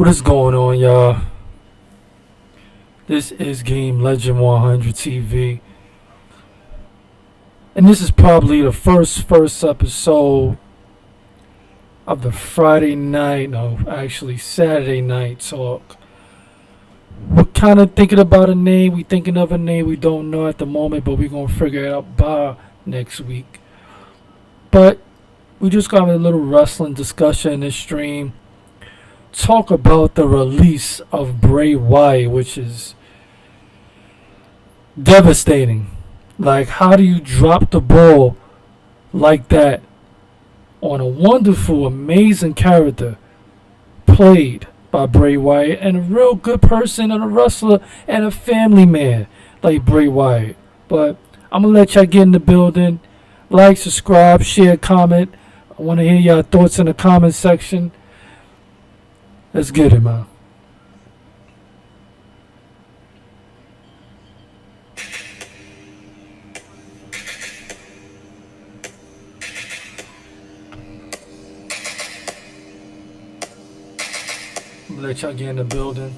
What is going on, y'all? This is Game Legend 100 TV. And this is probably the first episode of the Friday night, no, actually Saturday night talk. We're kind of thinking about a name. We thinking of a name we don't know at the moment, but we're going to figure it out by next week. But we just got a little wrestling discussion in this stream. Talk about the release of Bray Wyatt, which is devastating. Like, how do you drop the ball like that on a wonderful, amazing character played by Bray Wyatt, and a real good person and a wrestler and a family man like Bray Wyatt? But I'm going to let y'all get in the building. Like, subscribe, share, comment. I want to hear y'all thoughts in the comment section. Let's get it, man. I'm gonna let y'all get in the building.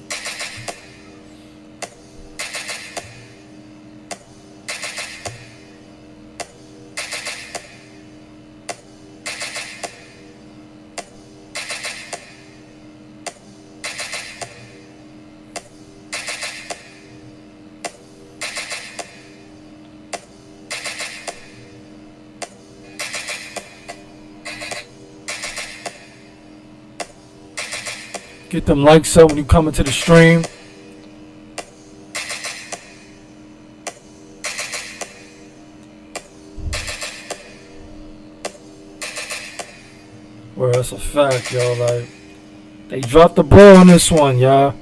Get them likes up when you come into the stream. Well, that's a fact, y'all. Like, they dropped the ball on this one, y'all.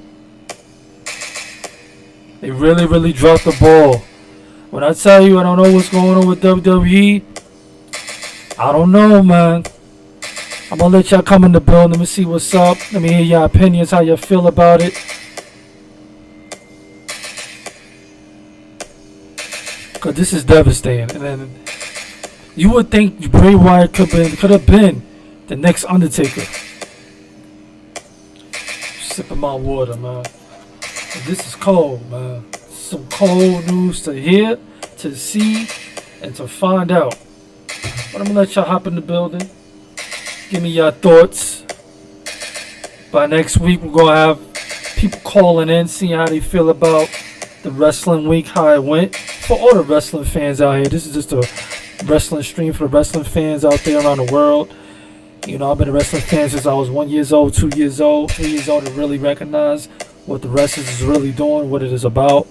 They really dropped the ball. When I tell you I don't know what's going on with WWE, I don't know, man. I'm gonna let y'all come in the building. Let me see what's up. Let me hear your opinions, how you feel about it. Cause this is devastating. And then you would think Bray Wyatt could have been the next Undertaker. Sipping my water, man. And this is cold, man. Some cold news to hear, to see, and to find out. But I'm gonna let y'all hop in the building. Give me your thoughts. By next week, we're going to have people calling in, seeing how they feel about the wrestling week, how it went. For all the wrestling fans out here, this is just a wrestling stream for the wrestling fans out there around the world. You know, I've been a wrestling fan since I was 1 year old, 2 years old, 3 years old, to really recognize what the wrestling is really doing, what it is about.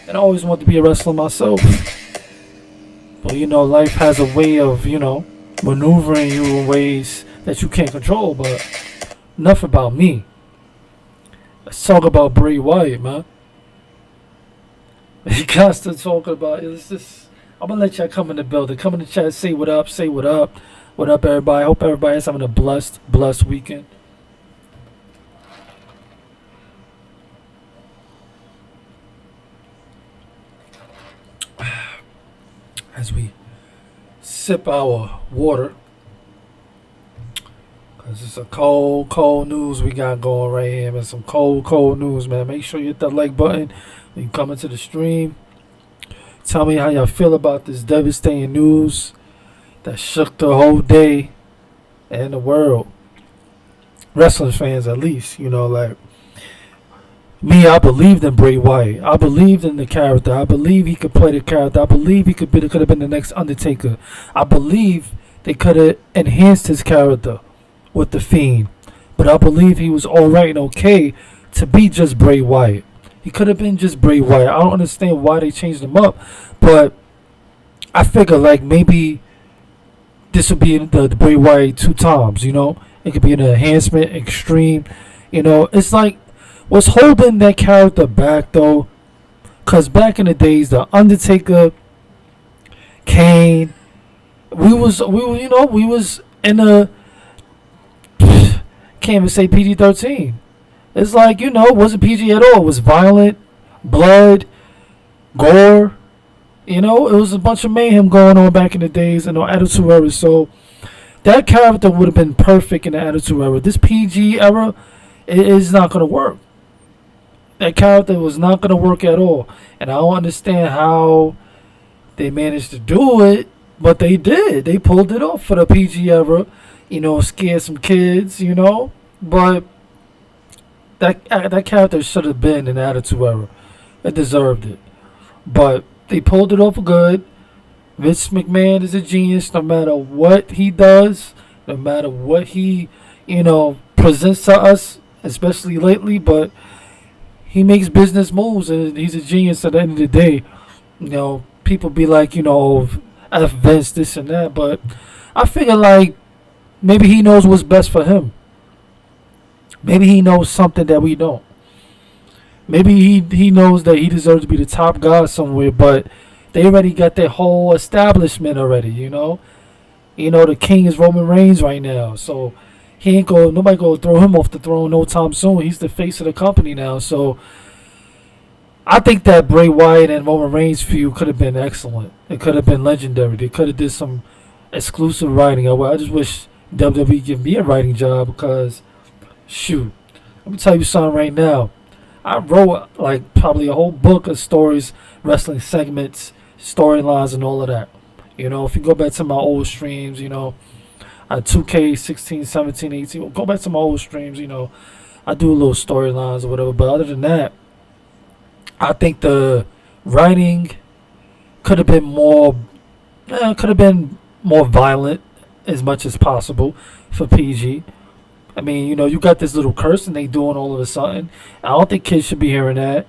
And I always wanted to be a wrestler myself. But, you know, life has a way of, you know, maneuvering you in ways that you can't control. But enough about me. Let's talk about Bray Wyatt, man. You got to talk about it. It's just, I'm gonna let y'all come in the building, come in the chat, say what up, what up, everybody. I hope everybody's having a blessed weekend. As we sip our water, because it's a cold news we got going right here, man. Some cold news, man. Make sure you hit that like button when you come into the stream. Tell me how y'all feel about this devastating news that shook the whole day and the world. Wrestling fans, at least, you know, like me, I believed in Bray Wyatt. I believed in the character. I believe he could play the character. I believe he could have been the next Undertaker. I believe they could have enhanced his character with the Fiend. But I believe he was alright and okay to be just Bray Wyatt. He could have been just Bray Wyatt. I don't understand why they changed him up. But I figure like maybe this would be the Bray Wyatt 2 times, you know. It could be an enhancement, extreme. You know, it's like, what's holding that character back though, because back in the days, the Undertaker, Kane, we was in a, can't even say PG-13. It's like, you know, it wasn't PG at all. It was violent, blood, gore. You know, it was a bunch of mayhem going on back in the days in the Attitude Era. So that character would have been perfect in the Attitude Era. This PG era, It is not gonna work. That character was not gonna work at all, and I don't understand how they managed to do it, but they did. They pulled it off for the PG era, scared some kids, But that character should have been an Attitude Era. It deserved it, but they pulled it off good. Vince McMahon is a genius. No matter what he does, no matter what he, presents to us, especially lately, but he makes business moves and he's a genius at the end of the day. People be like, F Vince, this and that, but I figure like maybe he knows what's best for him. Maybe he knows something that we don't. Maybe he knows that he deserves to be the top guy somewhere, but they already got their whole establishment already. The king is Roman Reigns right now, so nobody go throw him off the throne no time soon. He's the face of the company now, so I think that Bray Wyatt and Roman Reigns feud could have been excellent. It could have been legendary. They could have did some exclusive writing. I just wish WWE give me a writing job because, shoot, let me tell you something right now. I wrote like probably a whole book of stories, wrestling segments, storylines, and all of that. If you go back to my old streams, 2K, 16, 17, 18, go back to my old streams, I do little storylines or whatever. But other than that, I think the writing could have been more violent as much as possible for PG. I mean, you got this little curse and they doing all of a sudden. I don't think kids should be hearing that.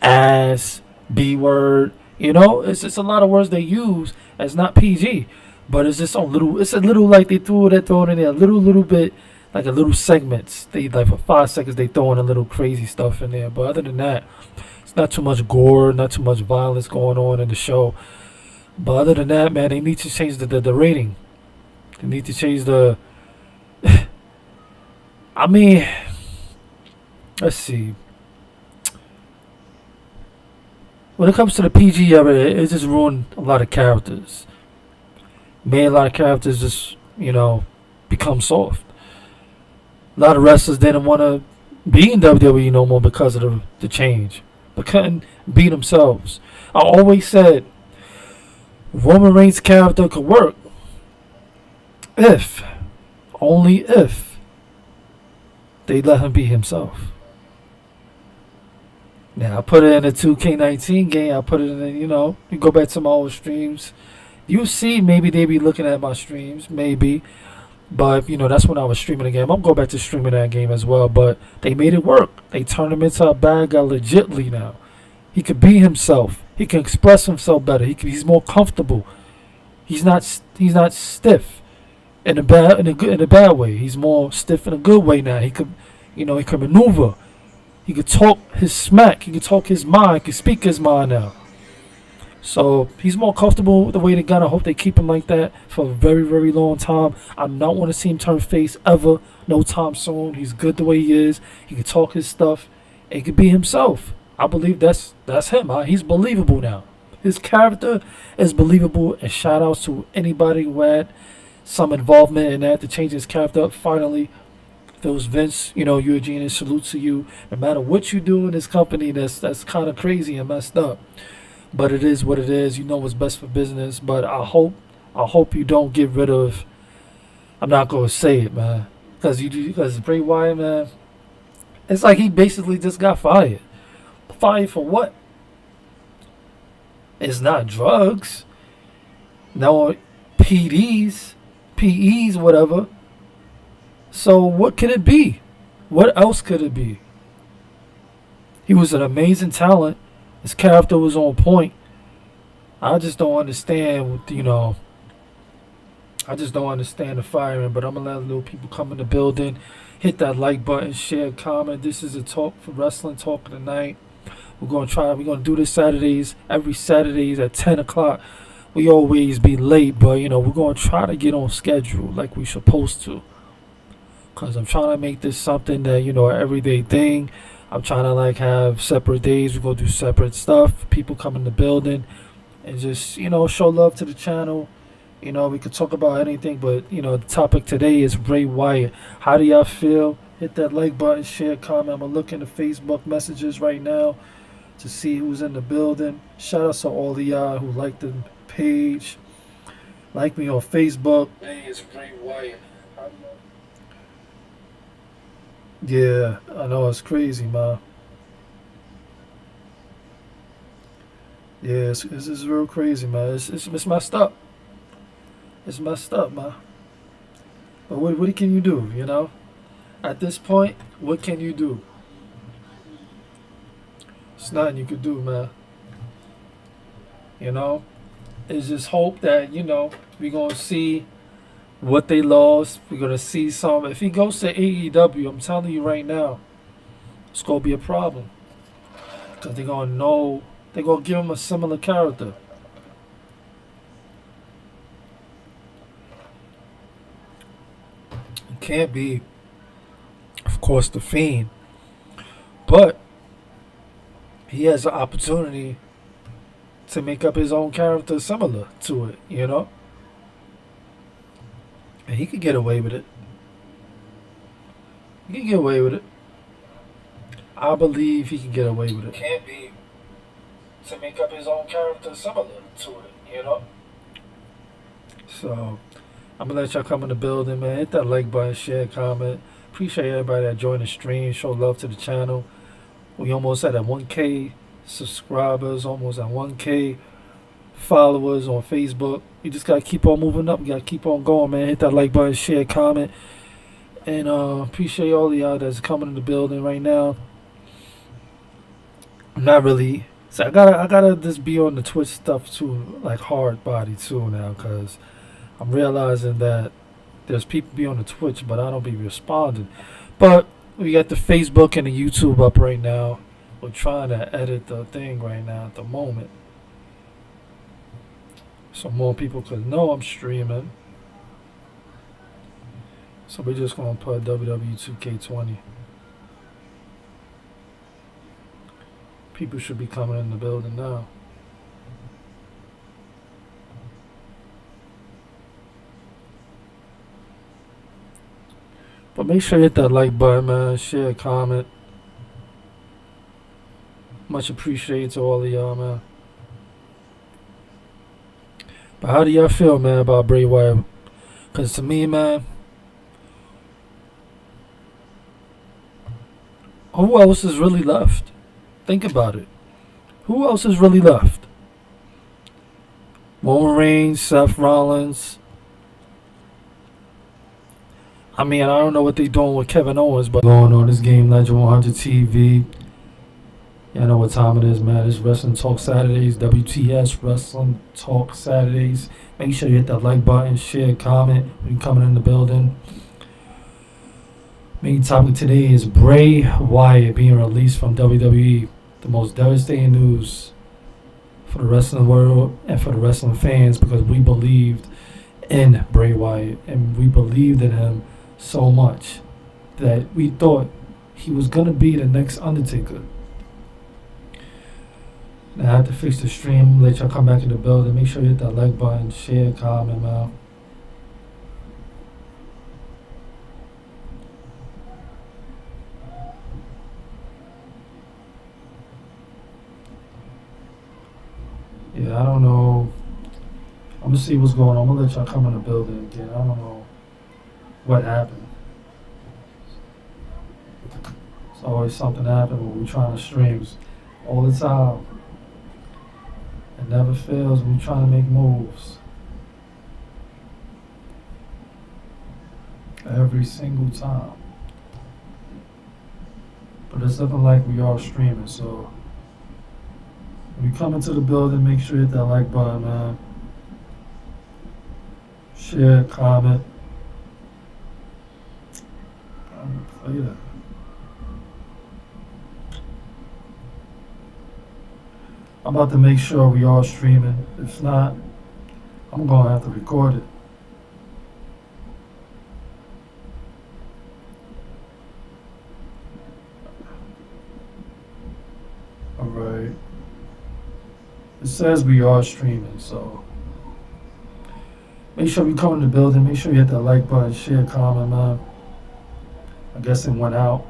Ass, B word. It's just a lot of words they use as not PG. But it's just it's a little like they throw it in there a little bit, like a little segments. They like for 5 seconds they throw in a little crazy stuff in there. But other than that, it's not too much gore, not too much violence going on in the show. But other than that, man, they need to change the rating. They need to change the I mean, let's see. When it comes to the PG era, it just ruined a lot of characters. Made a lot of characters just, become soft. A lot of wrestlers didn't want to be in WWE no more because of the change. They couldn't be themselves. I always said Roman Reigns' character could work if, only if, they let him be himself. Now, I put it in a 2K19 game. I put it in, you go back to my old streams. You see, maybe they be looking at my streams, maybe. But, that's when I was streaming the game. I'm going back to streaming that game as well. But they made it work. They turned him into a bad guy legitly now. He could be himself. He can express himself better. He's more comfortable. He's not stiff in a bad way. He's more stiff in a good way now. He could maneuver. He could talk his smack. He could talk his mind. He could speak his mind now. So he's more comfortable with the way they got. I hope they keep him like that for a very, very long time. I don't want to see him turn face ever, no time soon. He's good the way he is. He can talk his stuff. And he could be himself. I believe that's him. He's believable now. His character is believable. And shout outs to anybody who had some involvement in that to change his character up finally. If it was Vince, you're a genius. Salute to you. No matter what you do in this company, that's kind of crazy and messed up. But it is what it is. You know what's best for business. But I hope you don't get rid of. I'm not gonna say it, man, because Bray Wyatt, man, it's like he basically just got fired. Fired for what? It's not drugs. No PEs, whatever. So what could it be? What else could it be? He was an amazing talent. His character was on point. I just don't understand, I just don't understand the firing. But I'm going to let little people come in the building. Hit that like button, share, comment. This is a talk for wrestling, talk of the night. We're going to do this every Saturdays at 10 o'clock. We always be late, but, we're going to try to get on schedule like we supposed to. Because I'm trying to make this something that, an everyday thing. I'm trying to have separate days. We're going to do separate stuff. People come in the building and just, show love to the channel. We could talk about anything, but, the topic today is Bray Wyatt. How do y'all feel? Hit that like button, share, comment. I'm gonna look in the Facebook messages right now to see who's in the building. Shout out to all of y'all who like the page. Like me on Facebook. Hey, it's Bray Wyatt. Yeah, I know it's crazy, man. Yeah, it's real crazy, man. It's messed up. It's messed up, man. But what can you do, you know? At this point, what can you do? It's nothing you could do, man. You know? It's just hope that, we're going to see what they lost. We're going to see some. If he goes to AEW, I'm telling you right now, it's going to be a problem. Because they're going to know, they're going to give him a similar character. It can't be, of course, The Fiend. But he has an opportunity to make up his own character similar to it, And he could get away with it. He can get away with it. I believe he can get away with it. Can't be to make up his own character similar to it, So, I'm going to let y'all come in the building, man. Hit that like button, share, comment. Appreciate everybody that joined the stream. Show love to the channel. We almost at 1K subscribers, almost at 1K followers on Facebook. We just got to keep on moving up. We got to keep on going, man. Hit that like button, share, comment. And appreciate all of y'all that's coming in the building right now. I'm not really... So I gotta just be on the Twitch stuff too, like hard body too now, because I'm realizing that there's people be on the Twitch, but I don't be responding. But we got the Facebook and the YouTube up right now. We're trying to edit the thing right now at the moment, so more people could know I'm streaming. So we're just gonna put WWE 2K20. People should be coming in the building now. But make sure you hit that like button, man. Share, comment. Much appreciated to all of y'all, man. But how do y'all feel, man, about Bray Wyatt? Because to me, man, who else is really left? Think about it. Who else is really left? Roman Reigns, Seth Rollins. I mean, I don't know what they're doing with Kevin Owens, but going on this Game Legend 100 TV. Y'all know what time it is, man. It's Wrestling Talk Saturdays, WTS Wrestling Talk Saturdays. Make sure you hit that like button, share, comment when you're coming in the building. Main topic today is Bray Wyatt being released from WWE. The most devastating news for the wrestling world and for the wrestling fans, because we believed in Bray Wyatt and we believed in him so much that we thought he was going to be the next Undertaker. Now I have to fix the stream, let y'all come back in the building. Make sure you hit that like button, share, comment, man. Yeah, I don't know. I'm gonna see what's going on. I'm gonna let y'all come in the building again. I don't know what happened. It's always something happen when we're trying to stream all the time. It never fails when we're trying to make moves. Every single time. But it's looking like we are streaming, so when you come into the building, make sure you hit that like button, man. Share, comment. I'm gonna play that. I'm about to make sure we are streaming. If not, I'm gonna have to record it. Alright. It says we are streaming, so make sure we come in the building. Make sure you hit that like button, share, comment, man. I guess it went out.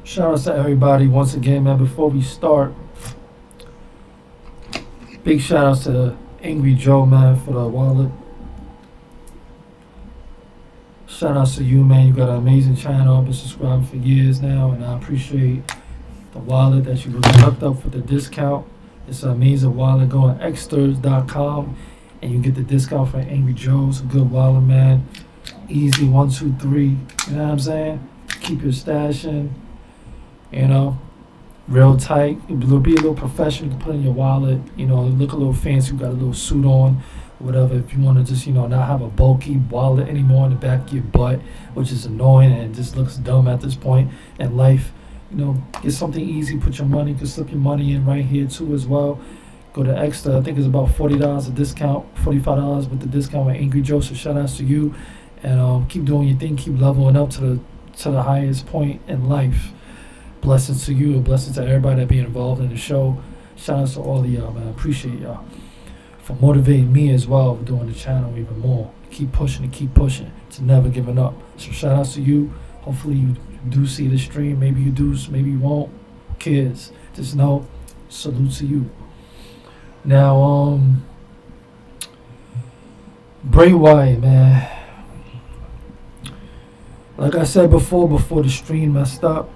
Shout out to everybody once again, man. Before we start, big shout outs to Angry Joe, man, for the wallet. Shout outs to you, man. You got an amazing channel. I've been subscribing for years now, and I appreciate the wallet that you hooked up for the discount. It's an amazing wallet. Go on xsters.com and you get the discount for Angry Joe. It's a good wallet, man. Easy, 1, 2, 3. You know what I'm saying? Keep your stash in. You know, real tight. It'll be a little professional. You can put in your wallet. You know, look a little fancy. You got a little suit on, whatever. If you want to just, you know, not have a bulky wallet anymore in the back of your butt, which is annoying and just looks dumb at this point in life. You know, get something easy. Put your money. You can slip your money in right here too as well. Go to Extra. I think it's about $40 a discount, $45 with the discount with Angry Joe. So shout outs to you, and keep doing your thing. Keep leveling up to the highest point in life. Blessings to you, a blessing to everybody that be involved in the show. Shout outs to all of y'all, man. I appreciate y'all for motivating me as well for doing the channel even more. Keep pushing and keep pushing. It's never giving up. So shout outs to you. Hopefully you do see the stream. Maybe you do, maybe you won't. Kids, just know, salute to you. Now, Bray Wyatt, man. Like I said before the stream messed up,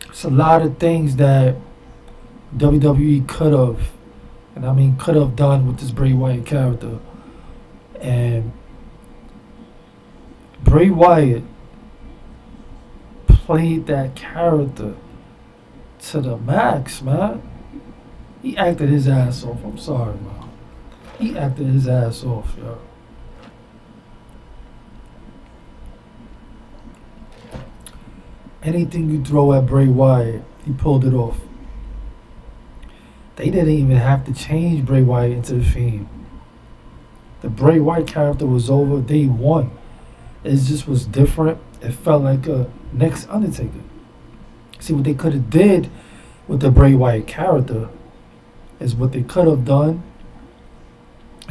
it's a lot of things that WWE could have done with this Bray Wyatt character. And Bray Wyatt played that character to the max, man. He acted his ass off. I'm sorry, man. He acted his ass off, yo. Anything you throw at Bray Wyatt, he pulled it off. They didn't even have to change Bray Wyatt into the Fiend. The Bray Wyatt character was over day one. It just was different. It felt like a next Undertaker. See, what they could have did with the Bray Wyatt character is what they could have done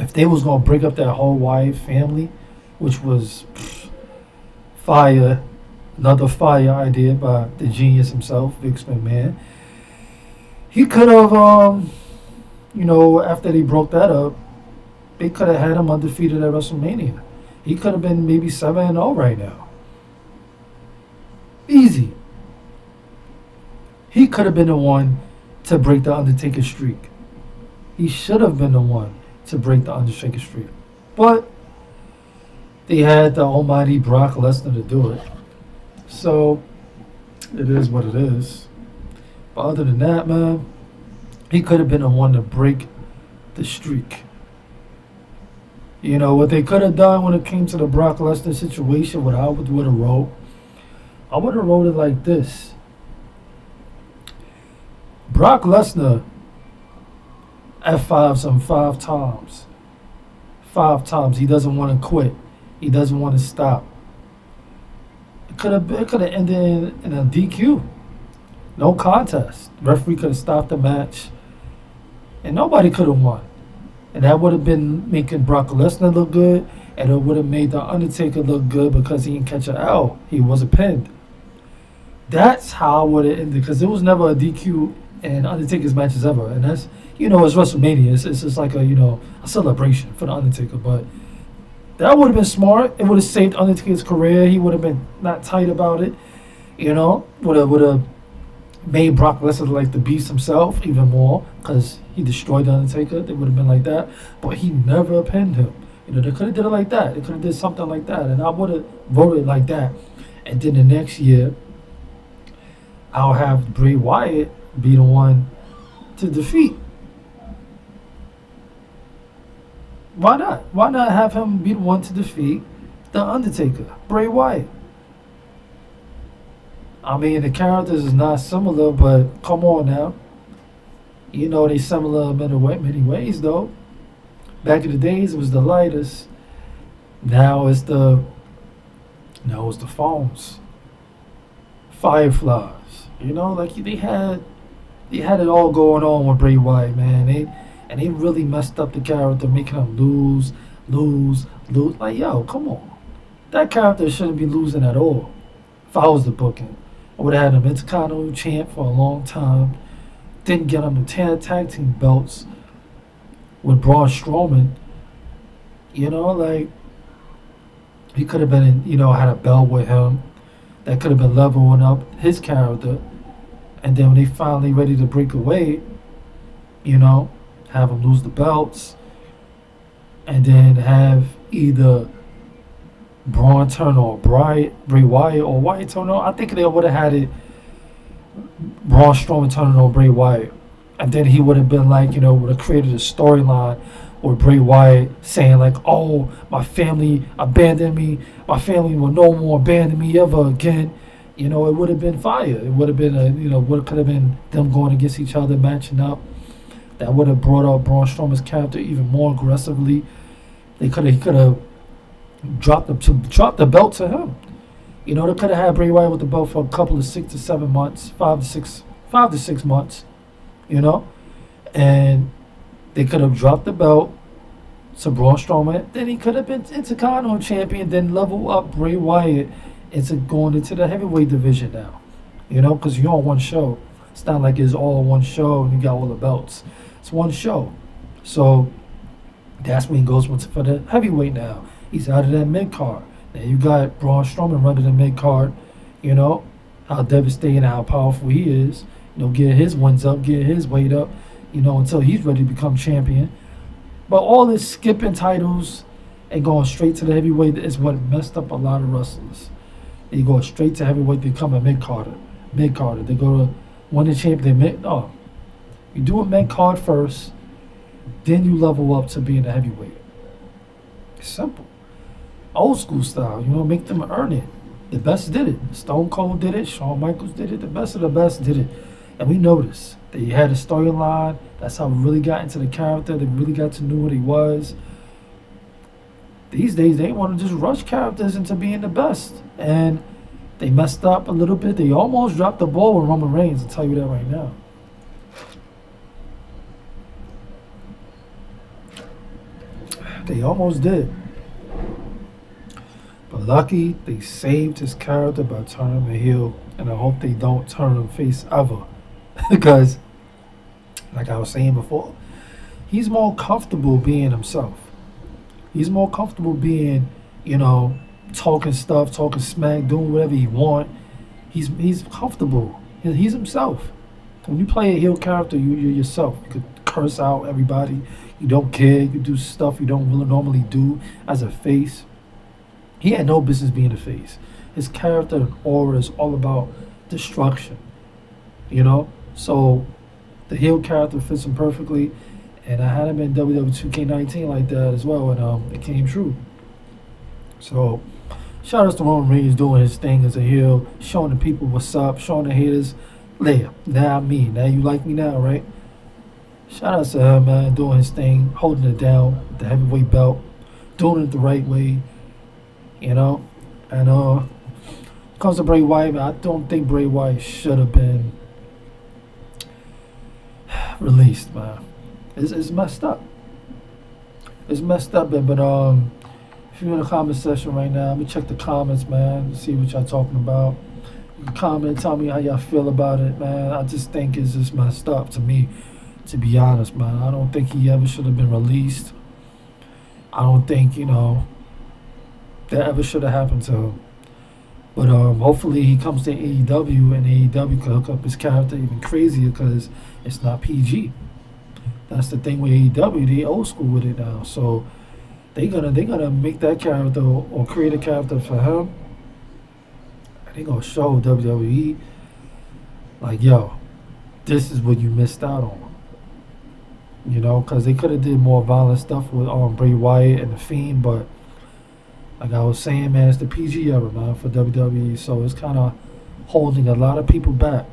if they was going to break up that whole Wyatt family, which was fire. Another fire idea by the genius himself, Vince McMahon. He could have, after they broke that up, they could have had him undefeated at WrestleMania. He could have been maybe 7-0 right now. Easy. He could have been the one to break the Undertaker streak. He should have been the one to break the Undertaker streak. But they had the almighty Brock Lesnar to do it. So, it is what it is. But other than that, man, he could have been the one to break the streak. You know, what they could have done when it came to the Brock Lesnar situation, what I would have wrote, I would have wrote it like this. Brock Lesnar F5s him 5 times. 5 times. He doesn't want to quit. He doesn't want to stop. It could have ended in a DQ. No contest. Referee could have stopped the match. And nobody could have won. And that would have been making Brock Lesnar look good. And it would have made The Undertaker look good because he didn't catch an L. He wasn't pinned. That's how I would have ended. Because there was never a DQ in Undertaker's matches ever. And that's, it's WrestleMania. It's just like a celebration for The Undertaker. But that would have been smart. It would have saved Undertaker's career. He would have been not tight about it. Would have made Brock Lesnar like the beast himself even more because he destroyed The Undertaker. It would have been like that. But he never pinned him. They could have did it like that. They could have did something like that. And I would have wrote it like that. And then the next year, I'll have Bray Wyatt be the one to defeat. Why not? Why not have him be the one to defeat The Undertaker, Bray Wyatt? I mean, the characters is not similar, but come on now. They similar in many ways, though. Back in the days, it was the lighters. Now it's the phones, fireflies. They had it all going on with Bray Wyatt, man. They really messed up the character, making him lose. Like, yo, come on. that character shouldn't be losing at all. If I was the booking, I would have had him Intercontinental champ for a long time. Didn't get him the tag team belts with Braun Strowman. You know, like he could have been, had a belt with him that could have been leveling up his character. And then when they finally ready to break away, have him lose the belts, and then have either Braun turn on Bray Wyatt or Wyatt turn on. I think they would have had it Braun Strowman turning on Bray Wyatt. And then he would have been like, would have created a storyline with Bray Wyatt saying like, oh, my family abandoned me. My family will no more abandon me ever again. It would have been fire. It would have been what could have been them going against each other, matching up. That would have brought out Braun Strowman's character even more aggressively. He could have dropped the belt to him. They could have had Bray Wyatt with the belt for a couple of 6 to 7 months, 5 to 6 months, and they could have dropped the belt to Braun Strowman. Then he could have been Intercontinental champion, then level up Bray Wyatt into going into the heavyweight division now, because you're on one show. It's not like it's all one show and you got all the belts. It's one show. So that's when he goes for the heavyweight now. He's out of that mid-card. Now you got Braun Strowman running the mid-card, how devastating, how powerful he is. Get his wins up, get his weight up, until he's ready to become champion. But all this skipping titles and going straight to the heavyweight is what messed up a lot of wrestlers. They go straight to heavyweight, they become a mid-carder. They go to win the champion. You do a mid-card first, then you level up to being a heavyweight. It's simple. Old school style, make them earn it. The best did it. Stone Cold did it. Shawn Michaels did it. The best of the best did it. And we noticed that he had a storyline. That's how we really got into the character. They really got to know what he was. These days, they want to just rush characters into being the best. And they messed up a little bit. They almost dropped the ball with Roman Reigns, I'll tell you that right now. They almost did. But lucky, they saved his character by turning him heel. And I hope they don't turn him face ever. Because, like I was saying before, he's more comfortable being himself. He's more comfortable being, talking stuff, talking smack, doing whatever he want. He's comfortable. He's himself. When you play a heel character, you're yourself. You could curse out everybody. You don't care. You do stuff you don't really normally do as a face. He had no business being a face. His character and aura is all about destruction. So the heel character fits him perfectly. And I had him in WWE 2K19 like that as well, and it came true. So, shout out to Roman Reigns doing his thing as a heel, showing the people what's up, showing the haters, now you like me now, right? Shout out to him, man, doing his thing, holding it down with the heavyweight belt, doing it the right way, And comes to Bray Wyatt, I don't think Bray Wyatt should have been released, man. It's messed up. It's messed up, but if you're in the comment section right now, let me check the comments, man, see what y'all talking about. You can comment, tell me how y'all feel about it, man. I just think it's just messed up to me, to be honest, man. I don't think he ever should have been released. I don't think, that ever should have happened to him. But hopefully he comes to AEW, and AEW can hook up his character even crazier because it's not PG. That's the thing with AEW, they old school with it now. So they gonna make that character or create a character for him. And they gonna show WWE like, yo, this is what you missed out on. Because they could have did more violent stuff with Bray Wyatt and The Fiend, but like I was saying, man, it's the PG era, man, for WWE. So it's kind of holding a lot of people back.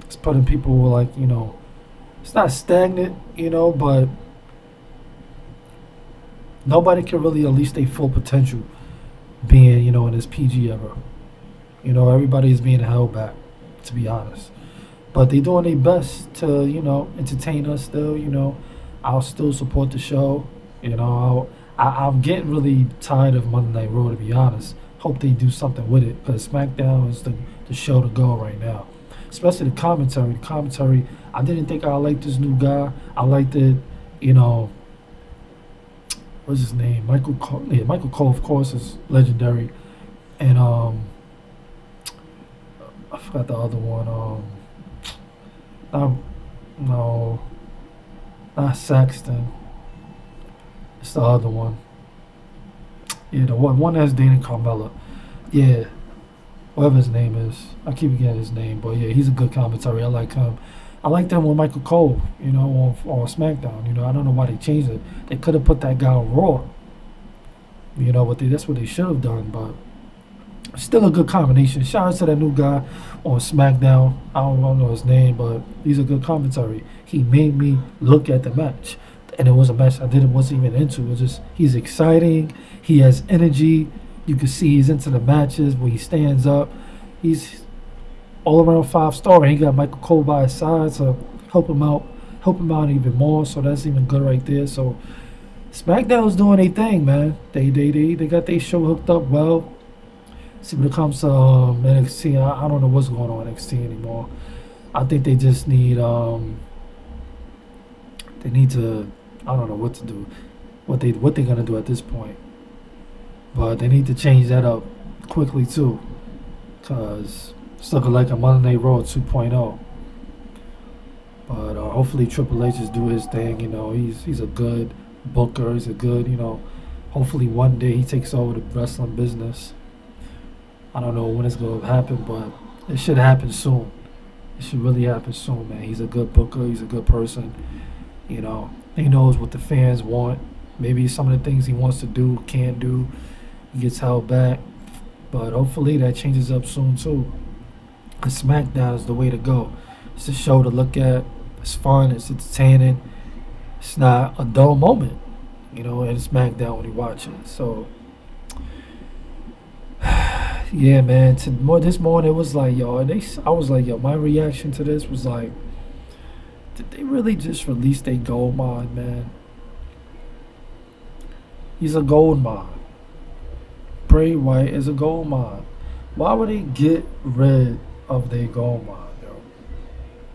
It's putting people like, it's not stagnant, but nobody can really unleash their full potential being, in this PG era. Everybody is being held back, to be honest. But they doing their best to, entertain us still, I'll still support the show. I'm getting really tired of Monday Night Raw, to be honest. Hope they do something with it, because SmackDown is the show to go right now. Especially the commentary. The commentary, I didn't think I liked this new guy. I liked it, you know, what's his name? Michael Cole. Yeah, Michael Cole, of course, is legendary. And I forgot the other one. Not, no, not Saxton. It's the other one. Yeah, the one that's Dana Carmella. Yeah, whatever his name is. I keep forgetting his name, but yeah, he's a good commentary. I like him. I like them with Michael Cole, you know, on SmackDown. You know, I don't know why they changed it. They could have put that guy on Raw. You know, but that's what they should have done. But still a good combination. Shout out to that new guy on SmackDown. I don't know his name, but he's a good commentary. He made me look at the match. And it was a match wasn't even into. It was just, he's exciting. He has energy. You can see he's into the matches when he stands up. He's all around 5-star. And he got Michael Cole by his side to help him out even more. So that's even good right there. So SmackDown's doing their thing, man. They got their show hooked up well. See, when it comes to NXT, I don't know what's going on in NXT anymore. I think they just need to, I don't know what to do, what they're gonna do at this point. But they need to change that up quickly too, cause it's looking like a Monday Night Raw 2.0. But hopefully Triple H is do his thing. You know, he's a good booker. He's a good, you know. Hopefully one day he takes over the wrestling business. I don't know when it's gonna happen, but it should happen soon. It should really happen soon, man. He's a good booker. He's a good person. You know, he knows what the fans want. Maybe some of the things he wants to do, can't do. He gets held back. But hopefully that changes up soon, too. Because SmackDown is the way to go. It's a show to look at. It's fun. It's entertaining. It's not a dull moment, you know, in SmackDown when you watch it. So, yeah, man. This morning, it was like, yo, I was like, yo, my reaction to this was like, did they really just release their gold mine, man? He's a gold mine. Bray Wyatt is a gold mine. Why would they get rid of their gold mine, yo?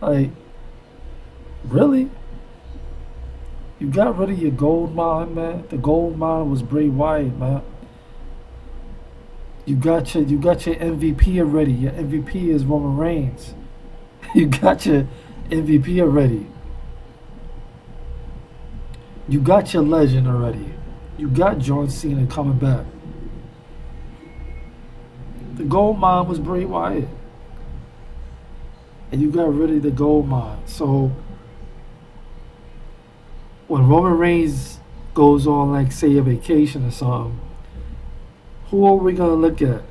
Like, really? You got rid of your gold mine, man? The gold mine was Bray Wyatt, man. You got your MVP already. Your MVP is Roman Reigns. You got your MVP already. You got your legend already. You got John Cena coming back. The gold mine was Bray Wyatt. And you got rid of the gold mine. So when Roman Reigns goes on, like, say, a vacation or something, who are we going to look at?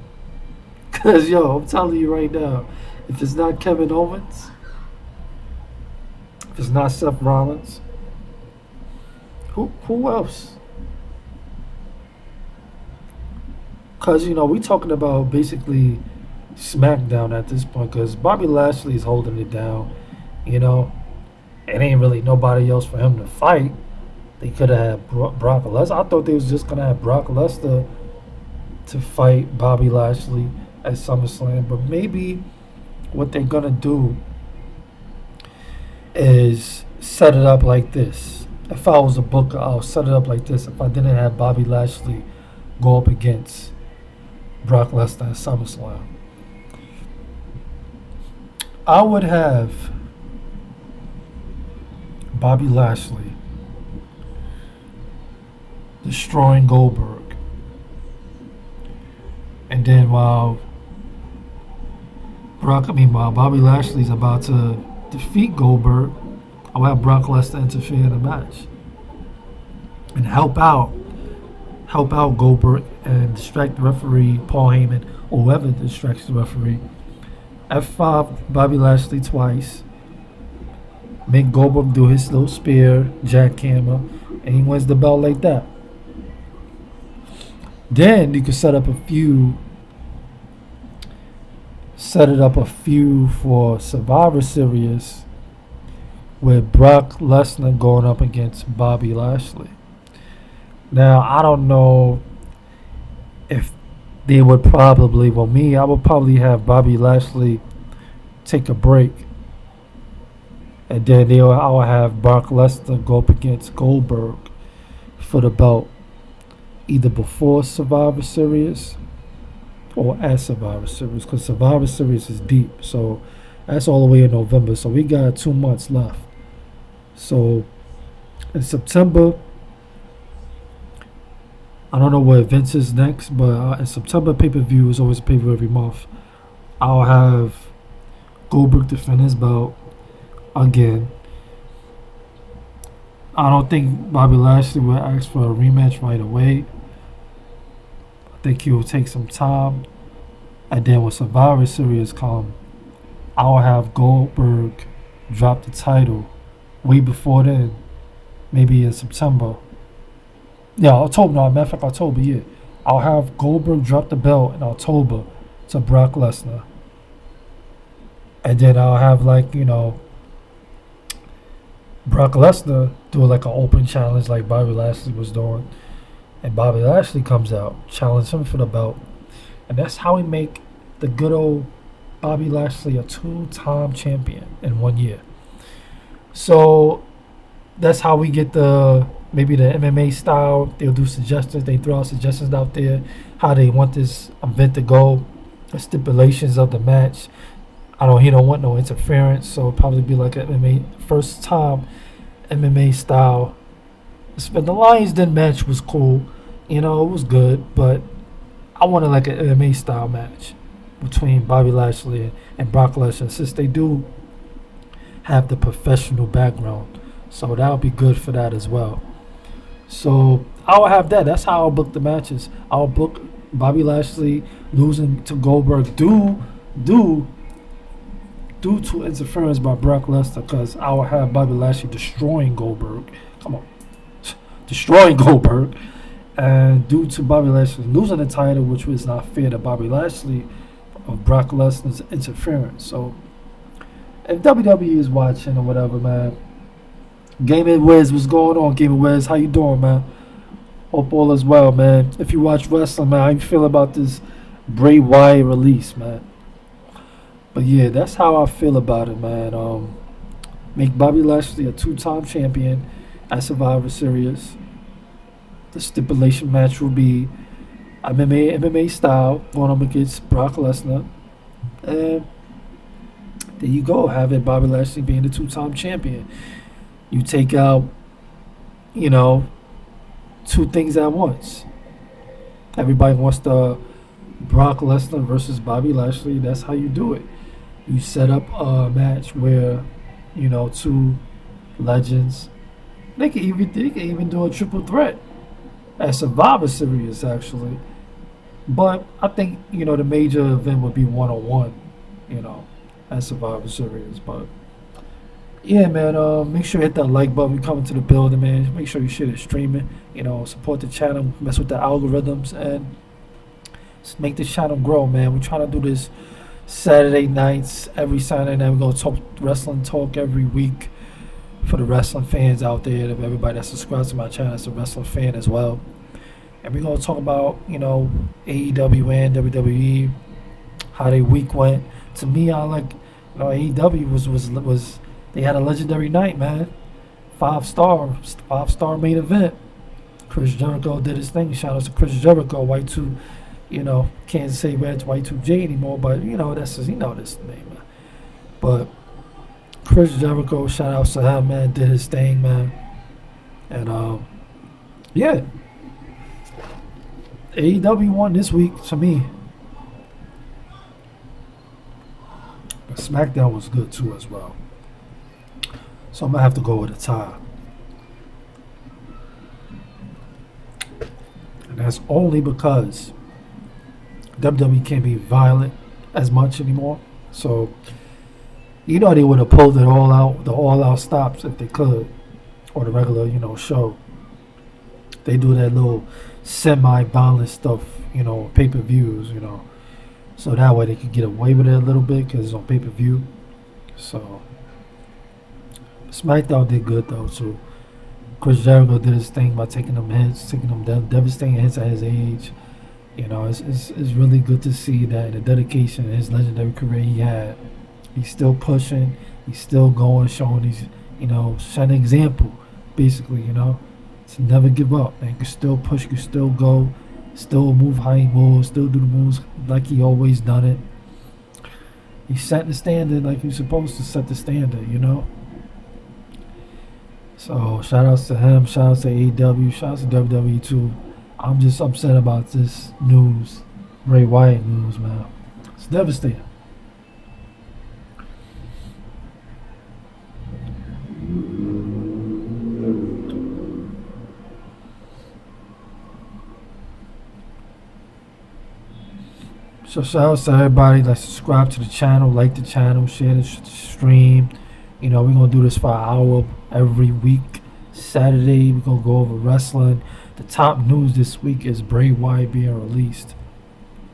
Because, yo, I'm telling you right now, if it's not Kevin Owens, if it's not Seth Rollins, who else? Because, you know, we talking about basically SmackDown at this point, because Bobby Lashley is holding it down, you know. It ain't really nobody else for him to fight. They could have had Brock Lesnar. I thought they was just going to have Brock Lesnar to fight Bobby Lashley at SummerSlam. But maybe what they're going to do is set it up like this. If I was a booker, I'll set it up like this. If I didn't have Bobby Lashley go up against Brock Lesnar at SummerSlam, I would have Bobby Lashley destroying Goldberg. And then while Bobby Lashley's about to defeat Goldberg, I'll have Brock Lesnar interfere in the match and help out Goldberg and distract the referee, Paul Heyman, or whoever distracts the referee. F5 Bobby Lashley twice. Make Goldberg do his little spear, jackhammer, and he wins the belt like that. Then you can set it up a few for Survivor Series with Brock Lesnar going up against Bobby Lashley. Now I don't know if they would probably. Well, me, I would probably have Bobby Lashley take a break, and then I will have Brock Lesnar go up against Goldberg for the belt, either before Survivor Series or at Survivor Series, because Survivor Series is deep. So that's all the way in November. So we got 2 months left. So in September, I don't know what events is next, but in September, pay-per-view is always a pay-per-view every month. I'll have Goldberg defend his belt again. I don't think Bobby Lashley will ask for a rematch right away. I think he will take some time. And then when Survivor Series come, I'll have Goldberg drop the title way before then, maybe in September. Yeah, October. No, matter of fact, October. Yeah, I'll have Goldberg drop the belt in October to Brock Lesnar, and then I'll have Brock Lesnar do like an open challenge like Bobby Lashley was doing, and Bobby Lashley comes out, challenge him for the belt, and that's how we make the good old Bobby Lashley a 2-time champion in 1 year. So that's how we get maybe the MMA style. They'll do suggestions. They throw out suggestions out there how they want this event to go, the stipulations of the match. He don't want no interference, so it'll probably be like an MMA first time MMA style. But the Lions Den match was cool, it was good, but I wanted like an MMA style match between Bobby Lashley and Brock Lesnar, since they do have the professional background, so that'll be good for that as well. So I'll have that. That's how I'll book the matches. I'll book Bobby Lashley losing to Goldberg due to interference by Brock Lesnar, because I will have Bobby Lashley destroying Goldberg. Come on. Destroying Goldberg. And due to Bobby Lashley losing the title, which was not fair to Bobby Lashley, of Brock Lesnar's interference. So if WWE is watching or whatever, man, Gaming Wiz, what's going on, Gaming Wiz? How you doing, man? Hope all is well, man. If you watch wrestling, man, how you feel about this Bray Wyatt release, man? But yeah, that's how I feel about it, man. Make Bobby Lashley a 2-time champion at Survivor Series. The stipulation match will be MMA style, going up against Brock Lesnar. And there you go, have it Bobby Lashley being the 2-time champion. You take out, 2 things at once. Everybody wants the Brock Lesnar versus Bobby Lashley. That's how you do it. You set up a match where, 2 legends. They can even do a triple threat at Survivor Series, actually. But I think, the major event would be 1-on-1, at Survivor Series. But yeah, man, make sure you hit that like button. We coming to the building, man. Make sure you share it streaming. Support the channel, mess with the algorithms, and make this channel grow, man. We're trying to do this Saturday nights, every Saturday night. We're going to talk wrestling talk every week for the wrestling fans out there. If everybody that subscribes to my channel is a wrestling fan as well. And we're going to talk about, AEW and WWE, how their week went. To me, I like, AEW was they had a legendary night, man. 5-star main event. Chris Jericho did his thing. Shout out to Chris Jericho, Y2. Can't say where it's Y2J anymore, but that's just, this name, man. But Chris Jericho, shout out to him, man, did his thing, man. And yeah. AEW won this week to me. But SmackDown was good too as well. So I'm gonna have to go with a tie. And that's only because WWE can't be violent as much anymore. So they would have pulled it all out, the all-out stops if they could, or the regular, show. They do that little semi-violent stuff, pay-per-views, so that way they could get away with it a little bit because it's on pay-per-view. So SmackDown did good though too. Chris Jericho did his thing by taking them hits, taking them devastating hits at his age. You know, it's really good to see that the dedication in his legendary career he had. He's still pushing. He's still going, showing these, setting an example, basically, to never give up. Man, you can still push, you can still go, still move how he moves, still do the moves like he always done it. He set the standard like he's supposed to set the standard. So shout outs to him, shout outs to AEW, shout outs to WWE too. I'm just upset about this news, Bray Wyatt news, man. It's devastating. So shout outs to everybody that subscribe to the channel, like the channel, share the stream. We're going to do this for an hour every week. Saturday, we're going to go over wrestling. The top news this week is Bray Wyatt being released,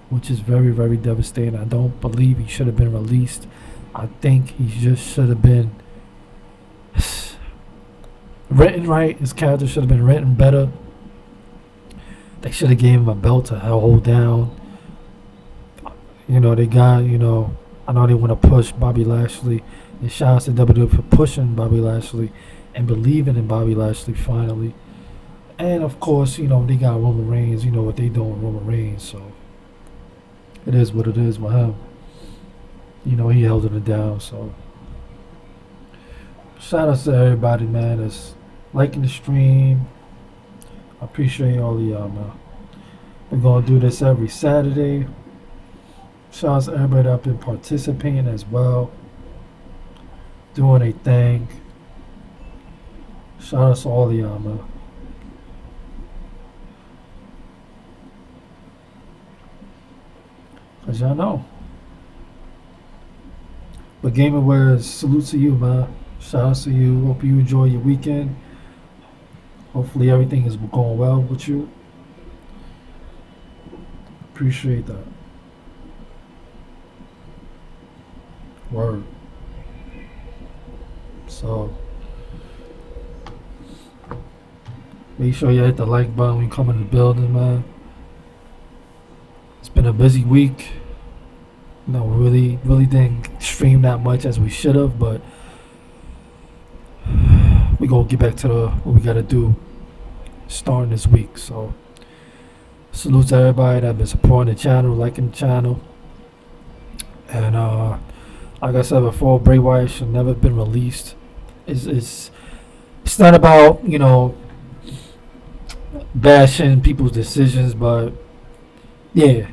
which is very, very devastating. I don't believe he should have been released. I think he just should have been written right. His character should have been written better. They should have gave him a belt to hold down. They got, I know they want to push Bobby Lashley. And shout out to WWE for pushing Bobby Lashley and believing in Bobby Lashley finally. And of course, they got Roman Reigns. You know what they doing with Roman Reigns. So it is what it is with him. He held it down. So shout out to everybody, man, that's liking the stream. I appreciate all of y'all, man. We're going to do this every Saturday. Shout out to everybody that been participating as well, doing a thing. Shout out to all of y'all, man. Cause y'all know. But Game Awares, salute to you, man. Shout out to you. Hope you enjoy your weekend. Hopefully everything is going well with you. Appreciate that. Word. So make sure you hit the like button when you come in the building, man. It's been a busy week. Really didn't stream that much as we should have, but we gonna get back to what we gotta do starting this week. So salute to everybody that been supporting the channel, liking the channel, and like I said before, Bray Wyatt should never have been released. It's not about, bashing people's decisions, but yeah,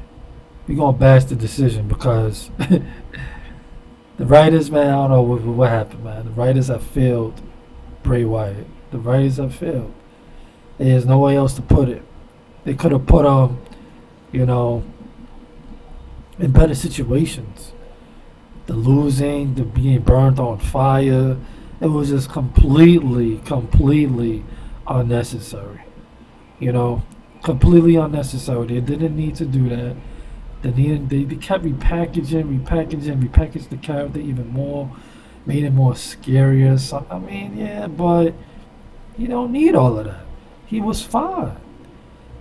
we're going to bash the decision because the writers, man, I don't know what happened, man. The writers have failed Bray Wyatt. The writers have failed. There's no way else to put it. They could have put in better situations. The losing, the being burned on fire, it was just completely unnecessary. Completely unnecessary. They didn't need to do that. They kept repackaged the character even more, made it more scarier. So, yeah, but you don't need all of that. He was fine.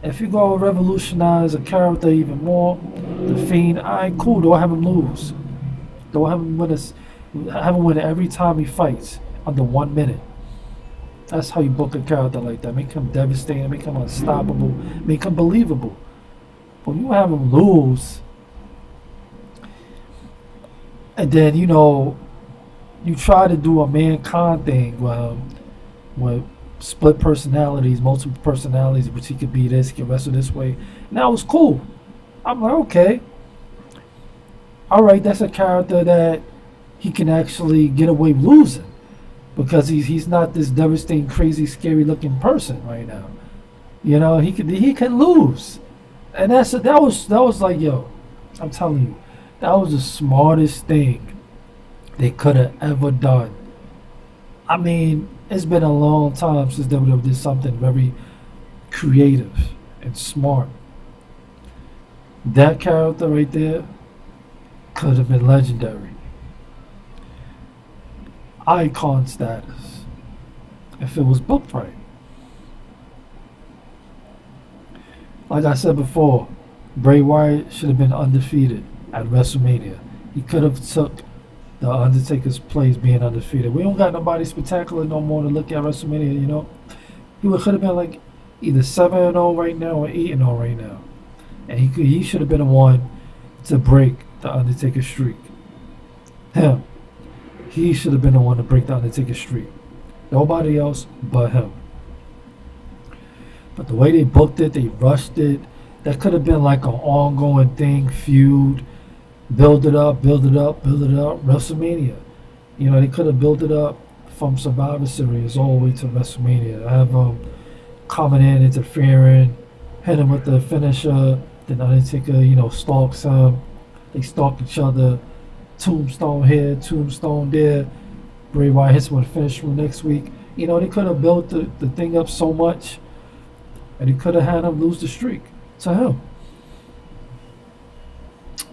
If you go revolutionize a character even more, the Fiend, alright, cool, don't have him lose. Don't have him win every time he fights under 1 minute. That's how you book a character like that. Make him devastating, make him unstoppable, make him believable. But you have him lose, and then you try to do a Mankind thing with split personalities, multiple personalities, which he could be this, he could wrestle this way. And that was cool. I'm like, okay. Alright, that's a character that he can actually get away losing because he's not this devastating, crazy, scary looking person right now. He can lose. And that was like, yo, I'm telling you, that was the smartest thing they could have ever done. It's been a long time since WWE did something very creative and smart. That character right there could have been legendary. Icon status if it was booked right. Like I said before, Bray Wyatt should have been undefeated at WrestleMania. He could have took the Undertaker's place being undefeated. We don't got nobody spectacular no more to look at WrestleMania, you know. He could have been like either 7-0 right now or 8-0 right now. And he should have been the one to break the Undertaker streak. Him. He should have been the one to break the Undertaker streak. Nobody else but him. But the way they booked it, they rushed it. That could have been like an ongoing thing, feud. Build it up, build it up, build it up. WrestleMania. You know, they could have built it up from Survivor Series all the way to WrestleMania. Have coming in, interfering, hit him with the finisher. Then Undertaker, you know, stalks him. They stalk each other. Tombstone here, tombstone there. Bray Wyatt hits him with a finisher next week. You know, they could have built the thing up so much, and they could have had him lose the streak to him.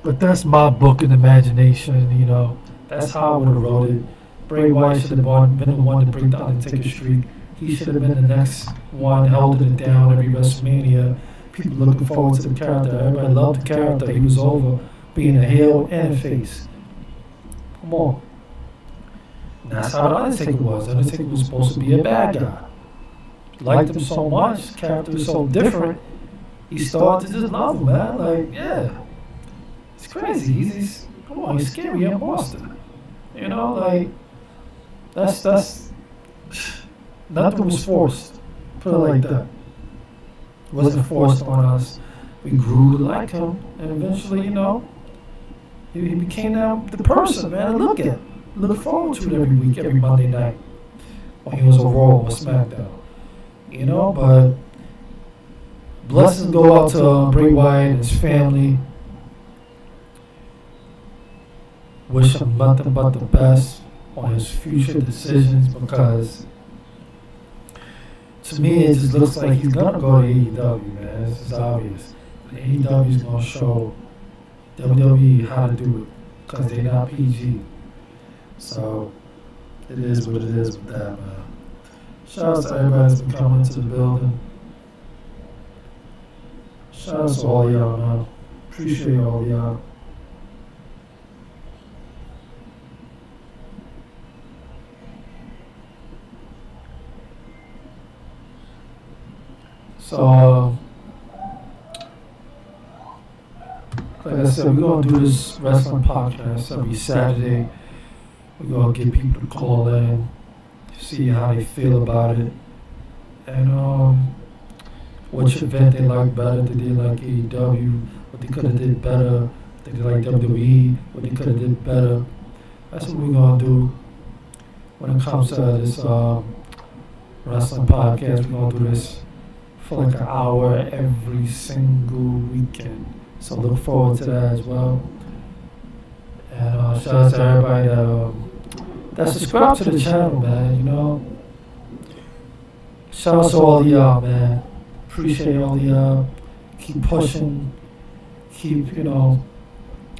But that's my book and imagination, you know. That's how I would have wrote it. Bray Wyatt should have been the one to break the Undertaker streak. He should have been the next one, held it down every WrestleMania. People looking forward to the character. Everybody loved the character. He was over being a heel and a face. Come on. And that's how the Undertaker was. The Undertaker was supposed to be a bad guy. Liked him so much. His character was so different. He started to just love him, man. Like, yeah. It's crazy. He's come on, he's scary. I'm monster. You know, like, that's nothing was forced. Put it like that. It wasn't forced on us. We grew to like him, and eventually, you know, he became the person, man. Look forward to it every week, every Monday night when he was on Raw or SmackDown. You know, but blessings go out to Bray Wyatt and his family. Wish him nothing but the best on his future decisions, because to me it just looks like he's gonna go to AEW, man. This is obvious. AEW is gonna show WWE how to do it, because they're not PG. So it is what it is with that, man. Shout out to everybody that's been coming into the building. Shout out to all y'all, man. Appreciate all y'all. So, like I said, we're going to do this wrestling podcast every Saturday. We're going to get people to call in, see how they feel about it, and which event they like better. Did they like AEW? What they could have did better? Did they like WWE? What they could have did better? That's what we're going to do when it comes to this wrestling podcast. We're going to do this for like an hour every single weekend. So look forward to that as well. And shout out to everybody that subscribe to the channel, man. You know, shout out to all of y'all, man. Appreciate all of y'all. Keep pushing. Keep, you know,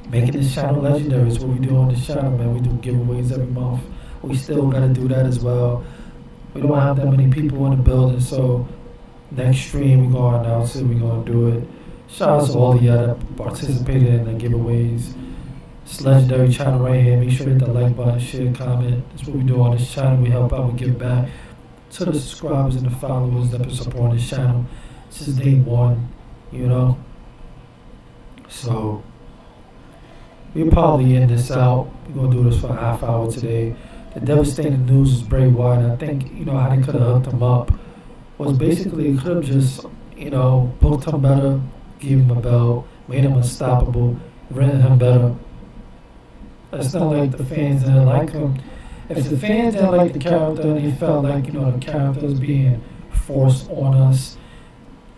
making this channel legendary. It's what we do on this channel, man. We do giveaways every month. We still gotta do that as well. We don't have that many people in the building, so next stream we're gonna announce it. We're gonna do it. Shout out to all of y'all that participated in the giveaways. It's a legendary channel right here. Make sure you hit the like button, share, comment. That's what we do on this channel. We help out, we give back to the subscribers and the followers that have been supporting this channel since day one, you know. So we'll probably end this out. We're gonna do this for a half hour today. The devastating news is Bray Wyatt. I think, you know, how they could have hooked him up was basically could have just, you know, booked him better, gave him a belt, made him unstoppable, ran him better. It's not like the fans didn't like him. If the fans didn't like the character and they felt like, you know, the character was being forced on us,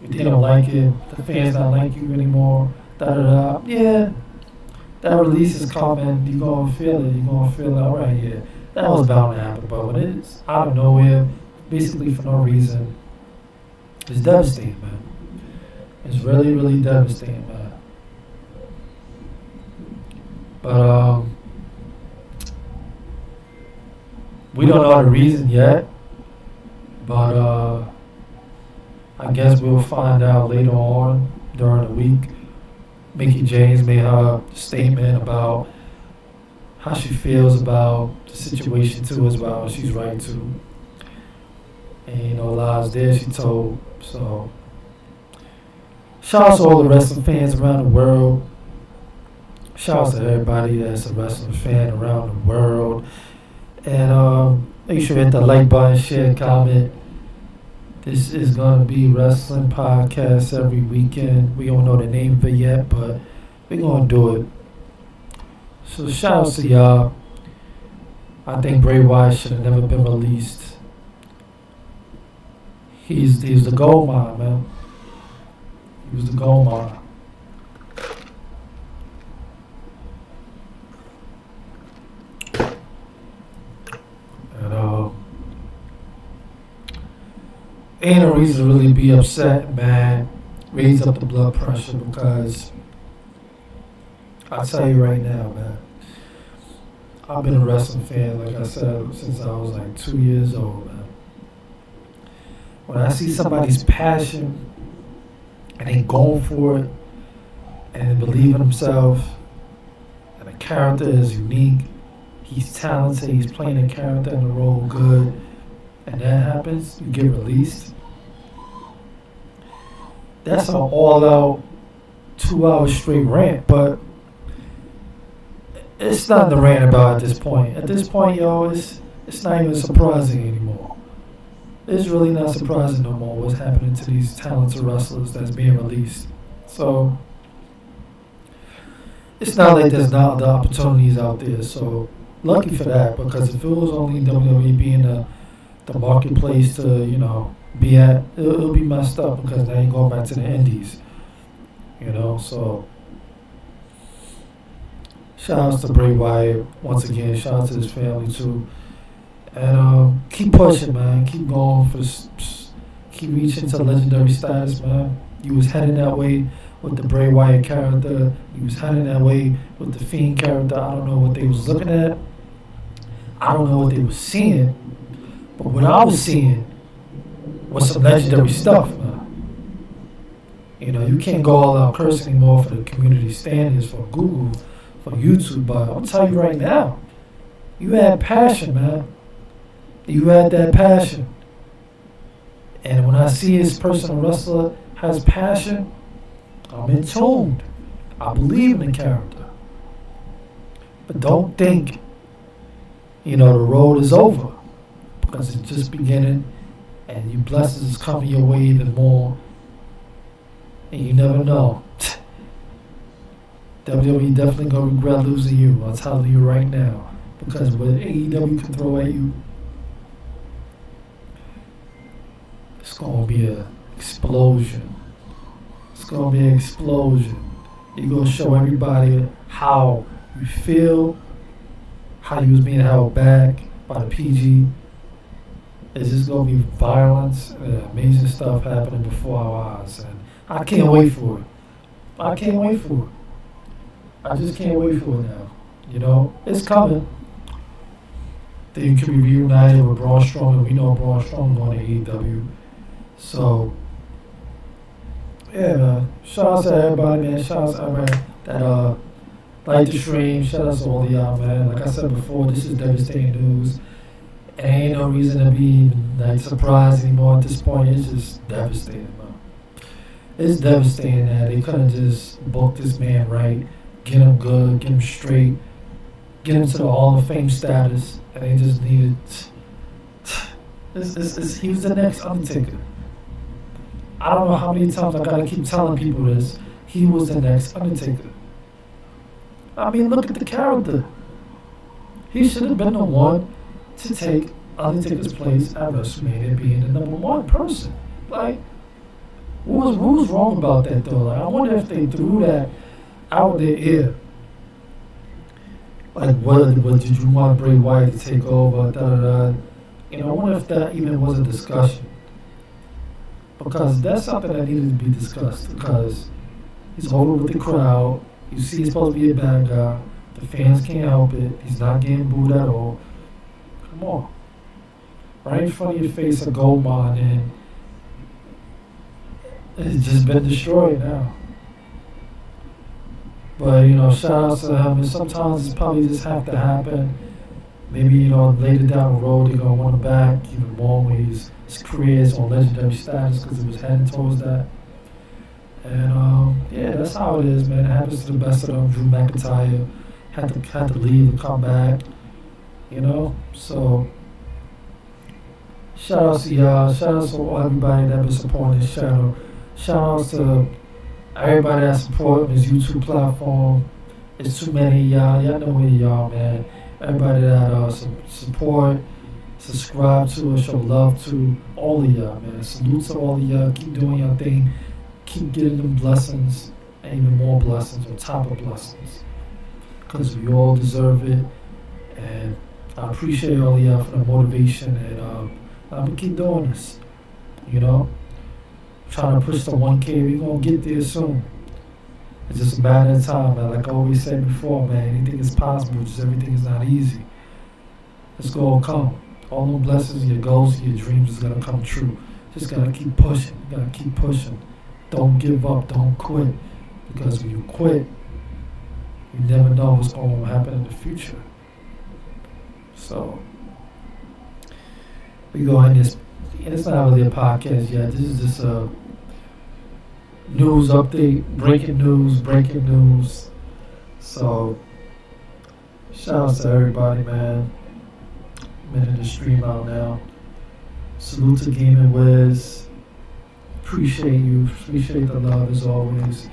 they don't like it, the fans don't like you anymore, da-da-da, yeah, that release is coming, you're going to feel it, all right, yeah, that was bound to happen. But when it's out of nowhere, basically for no reason, it's devastating, man. It's really, really devastating, man. But, we don't know the reason yet, but I guess we'll find out later on during the week. Mickey James made her statement about how she feels about the situation too as well. She's right too. And lies there she told. So shout out to all the wrestling fans around the world. Shout out to everybody that's a wrestling fan around the world. And make sure you hit the like button, share, comment. This is going to be Wrestling Podcast every weekend. We don't know the name of it yet, but we're going to do it. So shout out to y'all. I think Bray Wyatt should have never been released. He's the gold mine, man. He was the gold mine. And ain't no reason to really be upset, man. Raise up the blood pressure because I'll tell you right now, man. I've been a wrestling fan, like I said, since I was like 2 years old, man. When I see somebody's passion and they going for it and they believe in themselves and the character is unique, he's talented, he's playing a character in the role good, and that happens, you get released. That's an all-out 2 hour straight rant, but it's nothing to rant about at this point. At this point, yo, it's not even surprising anymore. It's really not surprising no more what's happening to these talented wrestlers that's being released. So it's not like there's not the opportunities out there. So lucky for that, because if it was only WWE being the marketplace to be at, it'll be messed up because they ain't going back to the indies. So shout outs to Bray Wyatt once again. Shout out to his family too. And keep pushing, man. Keep going keep reaching to legendary status, man. You was heading that way with the Bray Wyatt character. You was heading that way with the Fiend character. I don't know what they was looking at. I don't know what they was seeing. But what I was seeing was some legendary stuff, man. You can't go all out cursing anymore for the community standards, for Google, for YouTube, but I'll tell you right now, you had passion, man. You had that passion. And when I see this person, a wrestler, has passion, I'm in tune. I believe in the character. But don't think, the road is over. Because it's just beginning, and your blessings is coming your way even more. And you never know. WWE definitely gonna regret losing you. I'll tell you right now. Because what AEW can throw at you, it's gonna be an explosion. It's gonna be an explosion. You're gonna show everybody how you feel, how you was being held back by the PG. It's just gonna be violence and amazing stuff happening before our eyes, and I can't wait for it. I can't wait for it. I just can't wait for it now. It's coming. Then you can be reunited with Braun Strowman. We know Braun Strowman going to AEW. So, yeah, man. Shout out to everybody, man. Shout out to everybody that like the stream. Shout out to all of y'all, man. Like I said before, this is devastating news. Ain't no reason to be surprised anymore at this point. It's just devastating, man. It's devastating that they couldn't just book this man right, get him good, get him straight, get him to the Hall of Fame status, and they just needed. He was the next Undertaker. I don't know how many times I gotta keep telling people this. He was the next Undertaker. I mean, look at the character. He should have been the one to take Undertaker's place at WrestleMania, being the number one person. Like, what was wrong about that though? Like, I wonder if they threw that out their ear. Like, what did you want Bray Wyatt to take over? I wonder if that even was a discussion. Because that's something that needed to be discussed. Because he's over with the crowd. You see he's supposed to be a bad guy. The fans can't help it. He's not getting booed at all. Come on. Right in front of your face, a gold mine, and it's just been destroyed now. But shout out to him. And sometimes it's probably just have to happen. Maybe later down the road they're gonna want him back even more when his career is on legendary status because it was heading towards that. And yeah, that's how it is, man. It happens to the best of them. Drew McIntyre had to leave and come back. So shout out to y'all. Shout out to everybody that been supporting this channel. Shout out to everybody that support his YouTube platform. It's too many of y'all. Y'all know who y'all, man. Everybody that support, subscribe to, show love to, all of y'all, man. Salute to all of y'all. Keep doing your thing. Keep getting them blessings and even more blessings on top of blessings. Because we all deserve it. And I appreciate all of y'all for the motivation. And I'm going to keep doing this. Trying to push the 1K. We're going to get there soon. It's just a matter of time, man. Like I always said before, man, anything is possible, just everything is not easy. It's going to come. All the blessings, your goals, your dreams is going to come true. Just got to keep pushing. You got to keep pushing. Don't give up. Don't quit. Because when you quit, you never know what's going to happen in the future. So, we go in this. It's not really a podcast yet. This is just a news update, breaking news. So, shout out to everybody, man. Minute the stream out now. Salute to Game & Wiz. Appreciate you. Appreciate the love as always.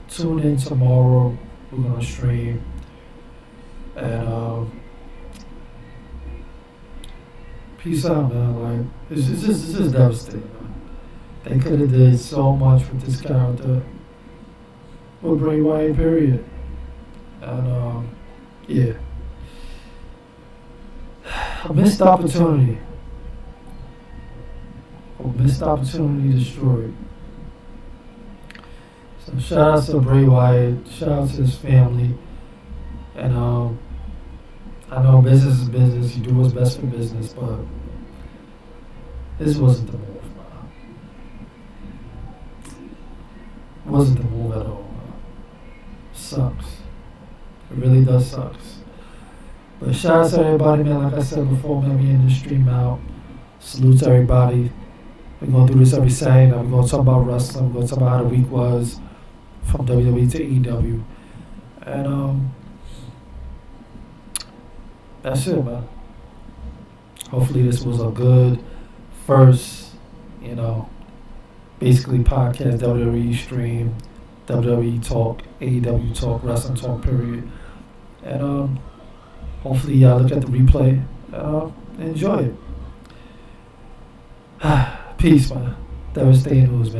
Tune in tomorrow. We're gonna stream. And peace out, man. Like it's just devastating, man. They could have did so much with this character. With Bray Wyatt, period. And yeah. A missed opportunity. A missed opportunity destroyed. So shout out to Bray Wyatt. Shout out to his family. And I know business is business. You do what's best for business, but this wasn't the move, man. It wasn't the move at all, man. Sucks. It really does sucks. But shout out to everybody, man. Like I said before, man, we in the stream out. Salute to everybody. We're going to do this every Saturday. We're going to talk about wrestling. We're going to talk about how the week was from WWE to AEW. And that's it, man. Hopefully this was a good first, basically podcast, WWE stream, WWE talk, AEW talk, wrestling talk, period. And hopefully y'all look at the replay and enjoy it. Peace, man. Devastating news, man.